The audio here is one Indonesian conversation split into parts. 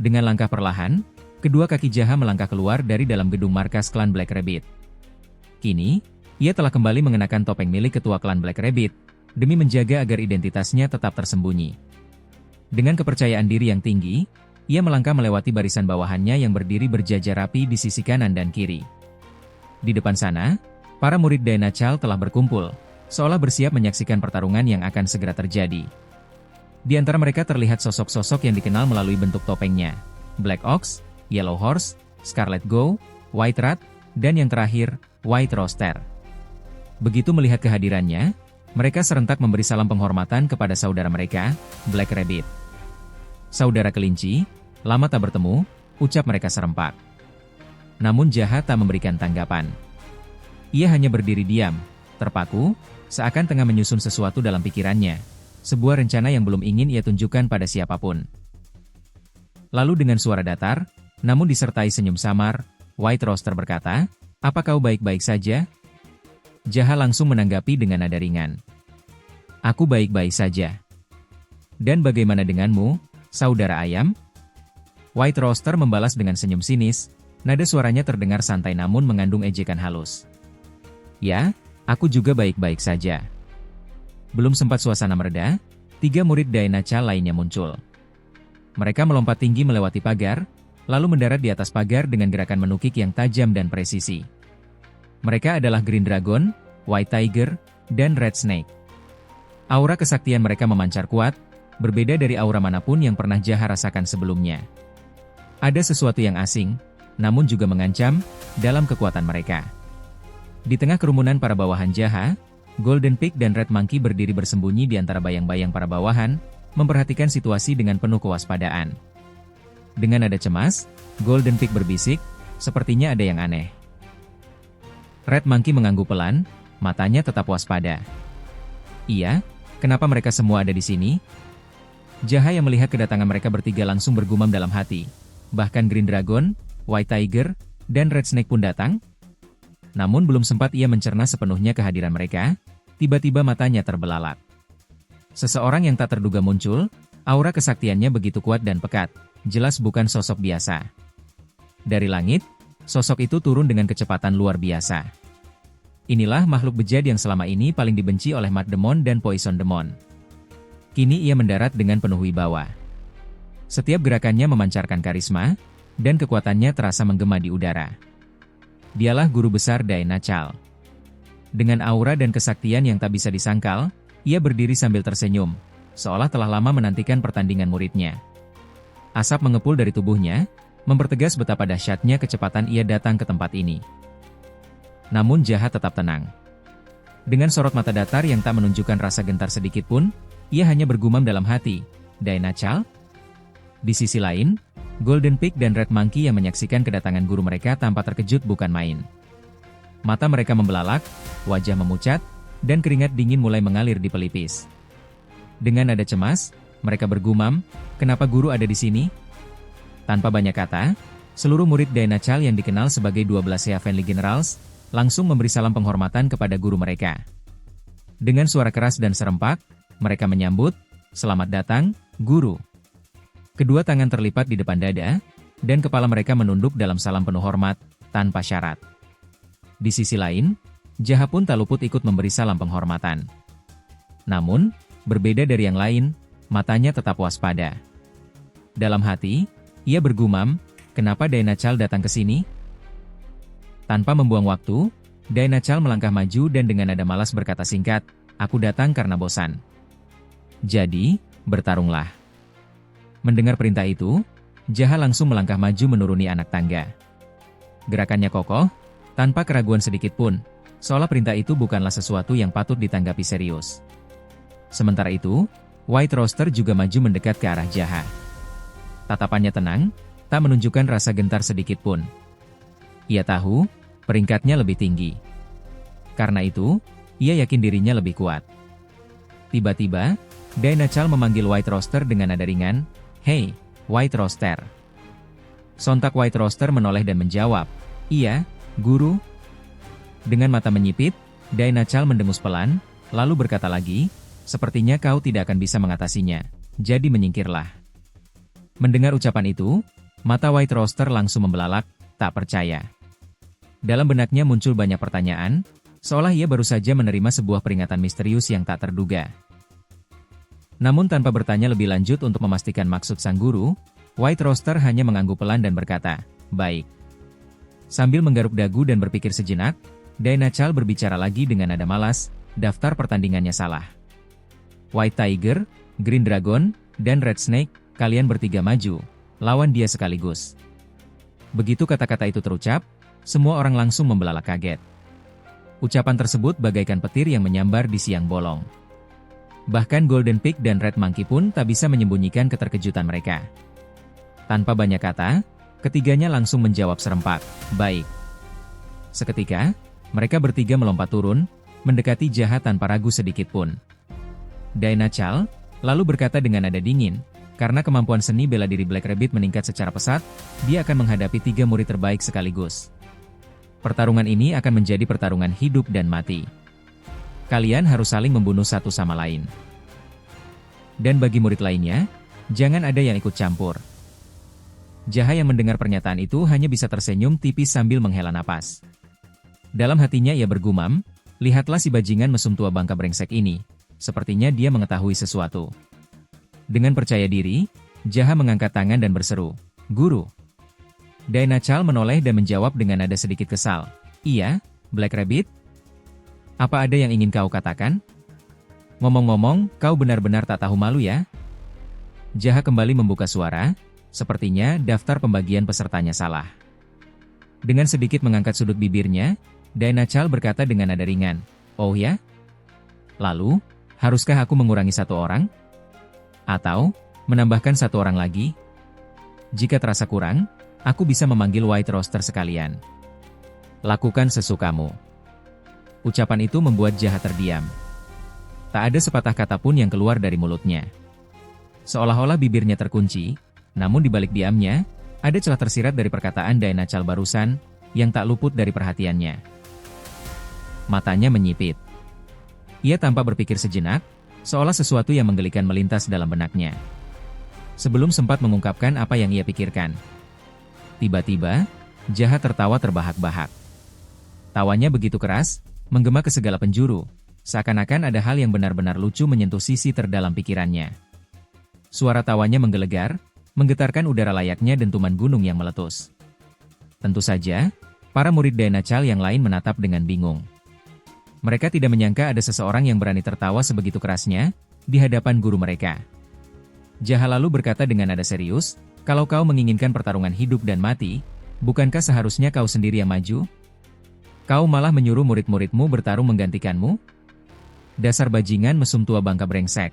Dengan langkah perlahan, kedua kaki Jaha melangkah keluar dari dalam gedung markas klan Black Rabbit. Kini, ia telah kembali mengenakan topeng milik ketua klan Black Rabbit, demi menjaga agar identitasnya tetap tersembunyi. Dengan kepercayaan diri yang tinggi, ia melangkah melewati barisan bawahannya yang berdiri berjajar rapi di sisi kanan dan kiri. Di depan sana, para murid Dynachal telah berkumpul, seolah bersiap menyaksikan pertarungan yang akan segera terjadi. Di antara mereka terlihat sosok-sosok yang dikenal melalui bentuk topengnya: Black Ox, Yellow Horse, Scarlet Go, White Rat, dan yang terakhir, White Rooster. Begitu melihat kehadirannya, mereka serentak memberi salam penghormatan kepada saudara mereka, Black Rabbit. "Saudara kelinci, lama tak bertemu," ucap mereka serempak. Namun Jaha tak memberikan tanggapan. Ia hanya berdiri diam, terpaku, seakan tengah menyusun sesuatu dalam pikirannya. Sebuah rencana yang belum ingin ia tunjukkan pada siapapun. Lalu dengan suara datar, namun disertai senyum samar, White Rooster berkata, "Apa kau baik-baik saja?" Jaha langsung menanggapi dengan nada ringan. "Aku baik-baik saja." "Dan bagaimana denganmu, saudara ayam?" White Rooster membalas dengan senyum sinis, nada suaranya terdengar santai namun mengandung ejekan halus. "Ya, aku juga baik-baik saja." Belum sempat suasana mereda, 3 murid Dynachal lainnya muncul. Mereka melompat tinggi melewati pagar, lalu mendarat di atas pagar dengan gerakan menukik yang tajam dan presisi. Mereka adalah Green Dragon, White Tiger, dan Red Snake. Aura kesaktian mereka memancar kuat, berbeda dari aura manapun yang pernah Jaha rasakan sebelumnya. Ada sesuatu yang asing, namun juga mengancam, dalam kekuatan mereka. Di tengah kerumunan para bawahan Jaha, Golden Pig dan Red Monkey berdiri bersembunyi di antara bayang-bayang para bawahan, memperhatikan situasi dengan penuh kewaspadaan. Dengan nada cemas, Golden Pig berbisik, "Sepertinya ada yang aneh." Red Monkey mengangguk pelan, matanya tetap waspada. "Iya, kenapa mereka semua ada di sini?" Jaha yang melihat kedatangan mereka bertiga langsung bergumam dalam hati. Bahkan Green Dragon, White Tiger, dan Red Snake pun datang. Namun belum sempat ia mencerna sepenuhnya kehadiran mereka, tiba-tiba matanya terbelalak. Seseorang yang tak terduga muncul, aura kesaktiannya begitu kuat dan pekat, jelas bukan sosok biasa. Dari langit, sosok itu turun dengan kecepatan luar biasa. Inilah makhluk bejat yang selama ini paling dibenci oleh Mud Demon dan Poison Demon. Kini ia mendarat dengan penuh wibawa. Setiap gerakannya memancarkan karisma, dan kekuatannya terasa menggema di udara. Dialah guru besar Dynachal. Dengan aura dan kesaktian yang tak bisa disangkal, ia berdiri sambil tersenyum, seolah telah lama menantikan pertandingan muridnya. Asap mengepul dari tubuhnya, mempertegas betapa dahsyatnya kecepatan ia datang ke tempat ini. Namun Jaha tetap tenang. Dengan sorot mata datar yang tak menunjukkan rasa gentar sedikit pun, ia hanya bergumam dalam hati, "Dynachal?" Di sisi lain, Golden Pig dan Red Monkey yang menyaksikan kedatangan guru mereka tanpa terkejut bukan main. Mata mereka membelalak, wajah memucat, dan keringat dingin mulai mengalir di pelipis. Dengan nada cemas, mereka bergumam, "Kenapa guru ada di sini?" Tanpa banyak kata, seluruh murid Dynachal yang dikenal sebagai 12 Heavenly Generals, langsung memberi salam penghormatan kepada guru mereka. Dengan suara keras dan serempak, mereka menyambut, "Selamat datang, guru." Kedua tangan terlipat di depan dada, dan kepala mereka menunduk dalam salam penuh hormat, tanpa syarat. Di sisi lain, Jaha pun tak luput ikut memberi salam penghormatan. Namun, berbeda dari yang lain, matanya tetap waspada. Dalam hati, ia bergumam, "Kenapa Dynachal datang ke sini?" Tanpa membuang waktu, Dynachal melangkah maju dan dengan nada malas berkata singkat, "Aku datang karena bosan. Jadi, bertarunglah." Mendengar perintah itu, Jaha langsung melangkah maju menuruni anak tangga. Gerakannya kokoh, tanpa keraguan sedikit pun, seolah perintah itu bukanlah sesuatu yang patut ditanggapi serius. Sementara itu, White Rooster juga maju mendekat ke arah Jaha. Tatapannya tenang, tak menunjukkan rasa gentar sedikit pun. Ia tahu, peringkatnya lebih tinggi. Karena itu, ia yakin dirinya lebih kuat. Tiba-tiba, Dynachal memanggil White Rooster dengan nada ringan, "Hei, White Rooster." Sontak White Rooster menoleh dan menjawab, "Iya, guru." Dengan mata menyipit, Dynachal mendengus pelan, lalu berkata lagi, "Sepertinya kau tidak akan bisa mengatasinya, jadi menyingkirlah." Mendengar ucapan itu, mata White Rooster langsung membelalak, tak percaya. Dalam benaknya muncul banyak pertanyaan, seolah ia baru saja menerima sebuah peringatan misterius yang tak terduga. Namun tanpa bertanya lebih lanjut untuk memastikan maksud sang guru, White Rooster hanya mengangguk pelan dan berkata, "Baik." Sambil menggaruk dagu dan berpikir sejenak, Dynachal berbicara lagi dengan nada malas, "Daftar pertandingannya salah. White Tiger, Green Dragon, dan Red Snake, kalian bertiga maju, lawan dia sekaligus." Begitu kata-kata itu terucap, semua orang langsung membelalak kaget. Ucapan tersebut bagaikan petir yang menyambar di siang bolong. Bahkan Golden Pig dan Red Monkey pun tak bisa menyembunyikan keterkejutan mereka. Tanpa banyak kata, ketiganya langsung menjawab serempak, "Baik." Seketika, mereka bertiga melompat turun, mendekati Jaha tanpa ragu sedikit pun. Dynachal lalu berkata dengan nada dingin, karena kemampuan seni bela diri Black Rabbit meningkat secara pesat, dia akan menghadapi 3 murid terbaik sekaligus. Pertarungan ini akan menjadi pertarungan hidup dan mati. Kalian harus saling membunuh satu sama lain. Dan bagi murid lainnya, jangan ada yang ikut campur. Jaha yang mendengar pernyataan itu hanya bisa tersenyum tipis sambil menghela napas. Dalam hatinya ia bergumam, lihatlah si bajingan mesum tua bangka brengsek ini, sepertinya dia mengetahui sesuatu. Dengan percaya diri, Jaha mengangkat tangan dan berseru, "Guru." Dynachal menoleh dan menjawab dengan nada sedikit kesal, "Iya, Black Rabbit? Apa ada yang ingin kau katakan? Ngomong-ngomong, kau benar-benar tak tahu malu ya?" Jaha kembali membuka suara, sepertinya daftar pembagian pesertanya salah. Dengan sedikit mengangkat sudut bibirnya, Dynachal berkata dengan nada ringan, "Oh ya? Lalu, haruskah aku mengurangi 1 orang? Atau, menambahkan 1 orang lagi? Jika terasa kurang, aku bisa memanggil White Rooster sekalian." "Lakukan sesukamu." Ucapan itu membuat Jaha terdiam. Tak ada sepatah kata pun yang keluar dari mulutnya. Seolah-olah bibirnya terkunci, namun di balik diamnya, ada celah tersirat dari perkataan Dynachal barusan, yang tak luput dari perhatiannya. Matanya menyipit. Ia tampak berpikir sejenak, seolah sesuatu yang menggelikan melintas dalam benaknya. Sebelum sempat mengungkapkan apa yang ia pikirkan. Tiba-tiba, Jaha tertawa terbahak-bahak. Tawanya begitu keras, menggema ke segala penjuru, seakan-akan ada hal yang benar-benar lucu menyentuh sisi terdalam pikirannya. Suara tawanya menggelegar, menggetarkan udara layaknya dentuman gunung yang meletus. Tentu saja, para murid Dynachal yang lain menatap dengan bingung. Mereka tidak menyangka ada seseorang yang berani tertawa sebegitu kerasnya, di hadapan guru mereka. Jaha lalu berkata dengan nada serius, "Kalau kau menginginkan pertarungan hidup dan mati, bukankah seharusnya kau sendiri yang maju? Kau malah menyuruh murid-muridmu bertarung menggantikanmu? Dasar bajingan mesum tua bangka brengsek."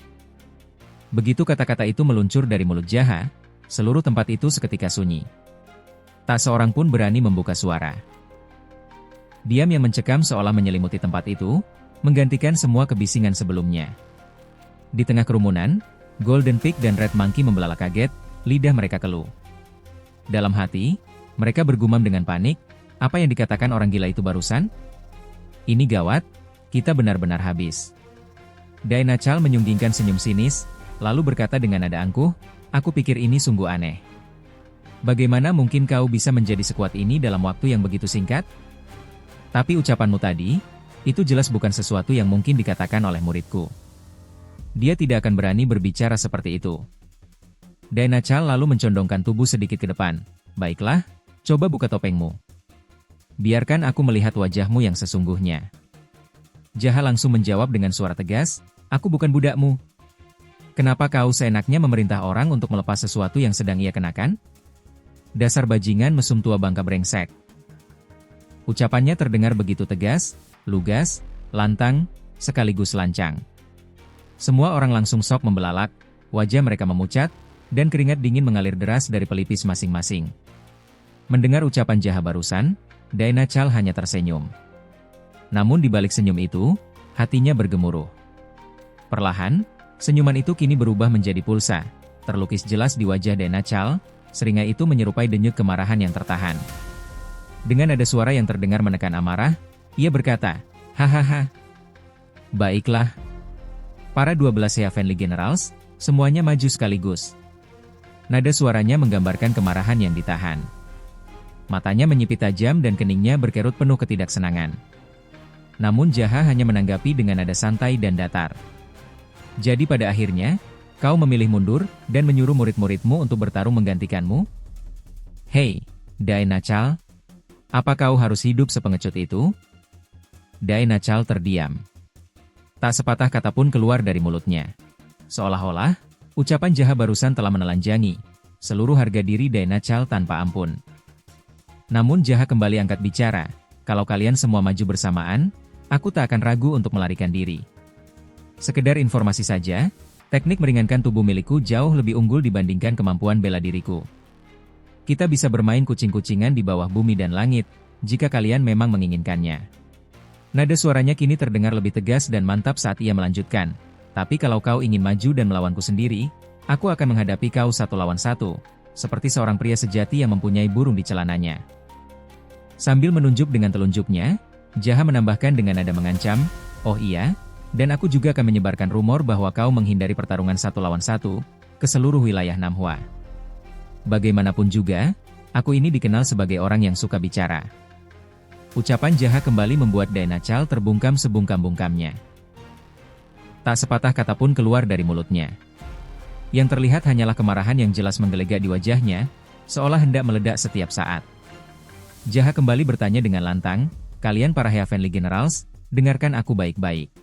Begitu kata-kata itu meluncur dari mulut Jaha, seluruh tempat itu seketika sunyi. Tak seorang pun berani membuka suara. Diam yang mencekam seolah menyelimuti tempat itu, menggantikan semua kebisingan sebelumnya. Di tengah kerumunan, Golden Pig dan Red Monkey membelalak kaget, lidah mereka keluh. Dalam hati, mereka bergumam dengan panik, apa yang dikatakan orang gila itu barusan? Ini gawat, kita benar-benar habis. Dynachal menyunggingkan senyum sinis, lalu berkata dengan nada angkuh, "Aku pikir ini sungguh aneh. Bagaimana mungkin kau bisa menjadi sekuat ini dalam waktu yang begitu singkat? Tapi ucapanmu tadi, itu jelas bukan sesuatu yang mungkin dikatakan oleh muridku. Dia tidak akan berani berbicara seperti itu." Dynachal lalu mencondongkan tubuh sedikit ke depan. "Baiklah, coba buka topengmu. Biarkan aku melihat wajahmu yang sesungguhnya." Jaha langsung menjawab dengan suara tegas, "Aku bukan budakmu. Kenapa kau seenaknya memerintah orang untuk melepas sesuatu yang sedang ia kenakan? Dasar bajingan mesum tua bangka brengsek." Ucapannya terdengar begitu tegas, lugas, lantang, sekaligus lancang. Semua orang langsung sok membelalak, wajah mereka memucat, dan keringat dingin mengalir deras dari pelipis masing-masing. Mendengar ucapan Jaha barusan, Dynachal hanya tersenyum. Namun di balik senyum itu, hatinya bergemuruh. Perlahan, senyuman itu kini berubah menjadi pulsa, terlukis jelas di wajah Dynachal, seringai itu menyerupai denyut kemarahan yang tertahan. Dengan nada suara yang terdengar menekan amarah, ia berkata, "Hahaha. Baiklah. Para 12 Heavenly Generals, semuanya maju sekaligus. Nada suaranya menggambarkan kemarahan yang ditahan. Matanya menyipit tajam dan keningnya berkerut penuh ketidaksenangan. Namun Jaha hanya menanggapi dengan nada santai dan datar. Jadi pada akhirnya, kau memilih mundur dan menyuruh murid-muridmu untuk bertarung menggantikanmu? Hei, Dai Nachal, apa kau harus hidup sepengecut itu? Dai Nachal terdiam. Tak sepatah kata pun keluar dari mulutnya. Seolah-olah, ucapan Jaha barusan telah menelanjangi seluruh harga diri Dai Nachal tanpa ampun. Namun Jaha kembali angkat bicara, kalau kalian semua maju bersamaan, aku tak akan ragu untuk melarikan diri. Sekedar informasi saja, teknik meringankan tubuh milikku jauh lebih unggul dibandingkan kemampuan bela diriku. Kita bisa bermain kucing-kucingan di bawah bumi dan langit, jika kalian memang menginginkannya. Nada suaranya kini terdengar lebih tegas dan mantap saat ia melanjutkan. Tapi kalau kau ingin maju dan melawanku sendiri, aku akan menghadapi kau 1 lawan 1, seperti seorang pria sejati yang mempunyai burung di celananya. Sambil menunjuk dengan telunjuknya, Jaha menambahkan dengan nada mengancam, oh iya, dan aku juga akan menyebarkan rumor bahwa kau menghindari pertarungan 1 lawan 1 ke seluruh wilayah Namhua. Bagaimanapun juga, aku ini dikenal sebagai orang yang suka bicara. Ucapan Jaha kembali membuat Dai Nachal terbungkam sebungkam-bungkamnya. Tak sepatah kata pun keluar dari mulutnya. Yang terlihat hanyalah kemarahan yang jelas menggelegak di wajahnya, seolah hendak meledak setiap saat. Jaha kembali bertanya dengan lantang, kalian para Heavenly Generals, dengarkan aku baik-baik.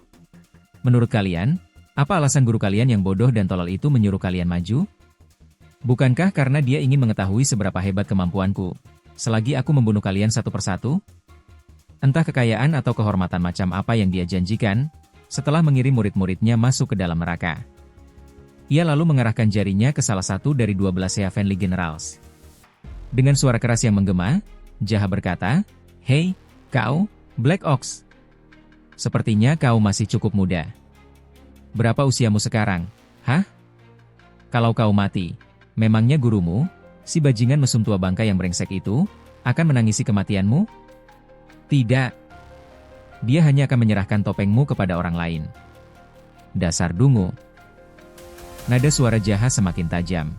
Menurut kalian, apa alasan guru kalian yang bodoh dan tolol itu menyuruh kalian maju? Bukankah karena dia ingin mengetahui seberapa hebat kemampuanku, selagi aku membunuh kalian satu persatu? Entah kekayaan atau kehormatan macam apa yang dia janjikan, setelah mengirim murid-muridnya masuk ke dalam neraka. Ia lalu mengarahkan jarinya ke salah satu dari 12 Heavenly Generals. Dengan suara keras yang menggema, Jaha berkata, hei, kau, Black Ox. Sepertinya kau masih cukup muda. Berapa usiamu sekarang? Hah? Kalau kau mati, memangnya gurumu, si bajingan mesum tua bangka yang brengsek itu, akan menangisi kematianmu? Tidak. Dia hanya akan menyerahkan topengmu kepada orang lain. Dasar dungu. Nada suara Jaha semakin tajam.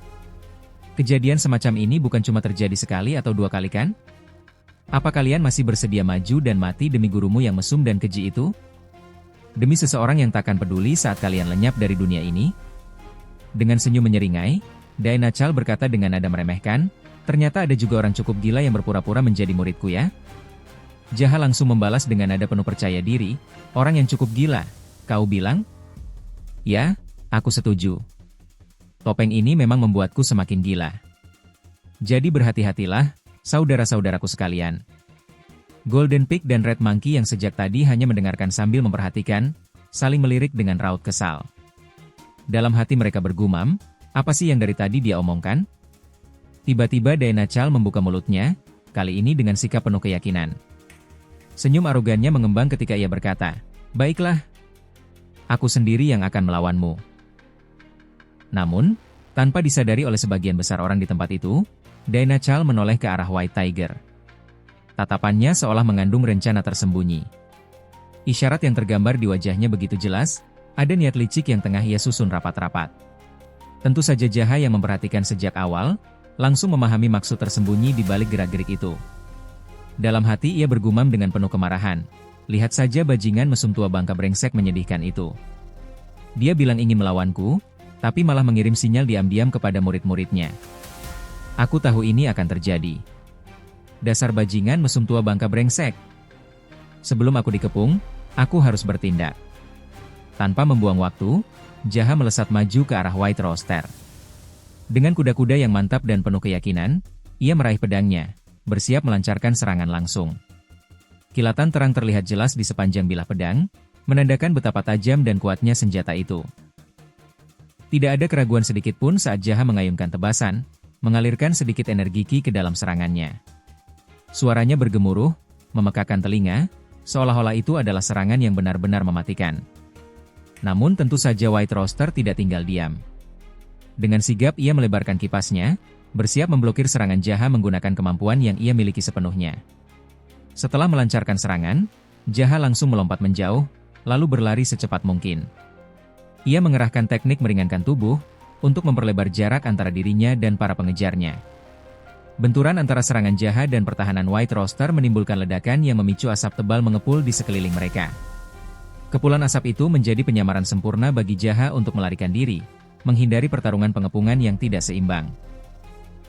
Kejadian semacam ini bukan cuma terjadi sekali atau 2 kali kan? Apa kalian masih bersedia maju dan mati demi gurumu yang mesum dan keji itu? Demi seseorang yang takkan peduli saat kalian lenyap dari dunia ini? Dengan senyum menyeringai, Dai Nachal berkata dengan nada meremehkan, ternyata ada juga orang cukup gila yang berpura-pura menjadi muridku ya? Jaha langsung membalas dengan nada penuh percaya diri, orang yang cukup gila, kau bilang? Ya, aku setuju. Topeng ini memang membuatku semakin gila. Jadi berhati-hatilah, saudara-saudaraku sekalian. Golden Pig dan Red Monkey yang sejak tadi hanya mendengarkan sambil memperhatikan, saling melirik dengan raut kesal. Dalam hati mereka bergumam, apa sih yang dari tadi dia omongkan? Tiba-tiba Dai Nachal membuka mulutnya, kali ini dengan sikap penuh keyakinan. Senyum arogannya mengembang ketika ia berkata, baiklah, aku sendiri yang akan melawanmu. Namun, tanpa disadari oleh sebagian besar orang di tempat itu, Dai Nachal menoleh ke arah White Tiger. Tatapannya seolah mengandung rencana tersembunyi. Isyarat yang tergambar di wajahnya begitu jelas, ada niat licik yang tengah ia susun rapat-rapat. Tentu saja Jaha yang memperhatikan sejak awal, langsung memahami maksud tersembunyi di balik gerak-gerik itu. Dalam hati ia bergumam dengan penuh kemarahan, lihat saja bajingan mesum tua bangka brengsek menyedihkan itu. Dia bilang ingin melawanku, tapi malah mengirim sinyal diam-diam kepada murid-muridnya. Aku tahu ini akan terjadi. Dasar bajingan mesum tua bangka brengsek. Sebelum aku dikepung, aku harus bertindak. Tanpa membuang waktu, Jaha melesat maju ke arah White Rooster. Dengan kuda-kuda yang mantap dan penuh keyakinan, ia meraih pedangnya, bersiap melancarkan serangan langsung. Kilatan terang terlihat jelas di sepanjang bilah pedang, menandakan betapa tajam dan kuatnya senjata itu. Tidak ada keraguan sedikit pun saat Jaha mengayunkan tebasan, mengalirkan sedikit energi ki ke dalam serangannya. Suaranya bergemuruh, memekakan telinga, seolah-olah itu adalah serangan yang benar-benar mematikan. Namun tentu saja White Rooster tidak tinggal diam. Dengan sigap ia melebarkan kipasnya, bersiap memblokir serangan Jaha menggunakan kemampuan yang ia miliki sepenuhnya. Setelah melancarkan serangan, Jaha langsung melompat menjauh, lalu berlari secepat mungkin. Ia mengerahkan teknik meringankan tubuh, untuk memperlebar jarak antara dirinya dan para pengejarnya. Benturan antara serangan Jaha dan pertahanan White Rooster menimbulkan ledakan yang memicu asap tebal mengepul di sekeliling mereka. Kepulan asap itu menjadi penyamaran sempurna bagi Jaha untuk melarikan diri, menghindari pertarungan pengepungan yang tidak seimbang.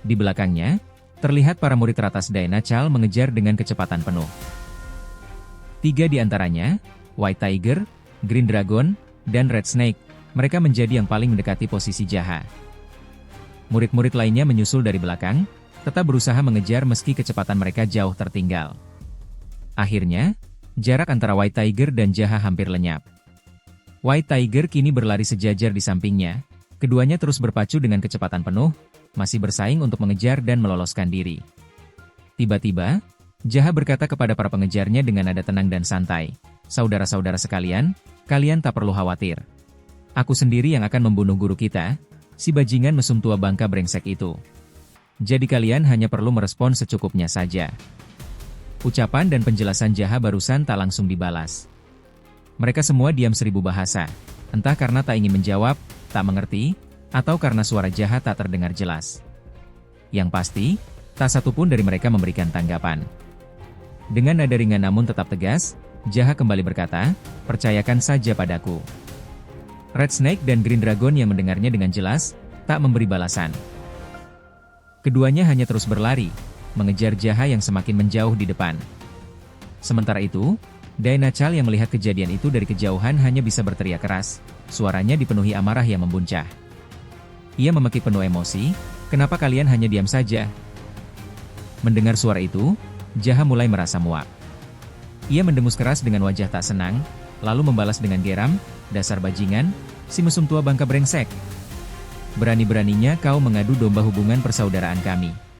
Di belakangnya, terlihat para murid teratas Dynachal mengejar dengan kecepatan penuh. 3 di antaranya, White Tiger, Green Dragon, dan Red Snake, mereka menjadi yang paling mendekati posisi Jaha. Murid-murid lainnya menyusul dari belakang, tetap berusaha mengejar meski kecepatan mereka jauh tertinggal. Akhirnya, jarak antara White Tiger dan Jaha hampir lenyap. White Tiger kini berlari sejajar di sampingnya, keduanya terus berpacu dengan kecepatan penuh, masih bersaing untuk mengejar dan meloloskan diri. Tiba-tiba, Jaha berkata kepada para pengejarnya dengan nada tenang dan santai, "Saudara-saudara sekalian, kalian tak perlu khawatir. Aku sendiri yang akan membunuh guru kita, si bajingan mesum tua bangka brengsek itu. Jadi kalian hanya perlu merespon secukupnya saja." Ucapan dan penjelasan Jaha barusan tak langsung dibalas. Mereka semua diam 1000 bahasa, entah karena tak ingin menjawab, tak mengerti, atau karena suara Jaha tak terdengar jelas. Yang pasti, tak satu pun dari mereka memberikan tanggapan. Dengan nada ringan namun tetap tegas, Jaha kembali berkata, "Percayakan saja padaku." Red Snake dan Green Dragon yang mendengarnya dengan jelas, tak memberi balasan. Keduanya hanya terus berlari, mengejar Jaha yang semakin menjauh di depan. Sementara itu, Dynachal yang melihat kejadian itu dari kejauhan hanya bisa berteriak keras, suaranya dipenuhi amarah yang membuncah. Ia memaki penuh emosi, "Kenapa kalian hanya diam saja?" Mendengar suara itu, Jaha mulai merasa muak. Ia mendengus keras dengan wajah tak senang, lalu membalas dengan geram, "Dasar bajingan, si mesum tua bangka brengsek. Berani-beraninya kau mengadu domba hubungan persaudaraan kami."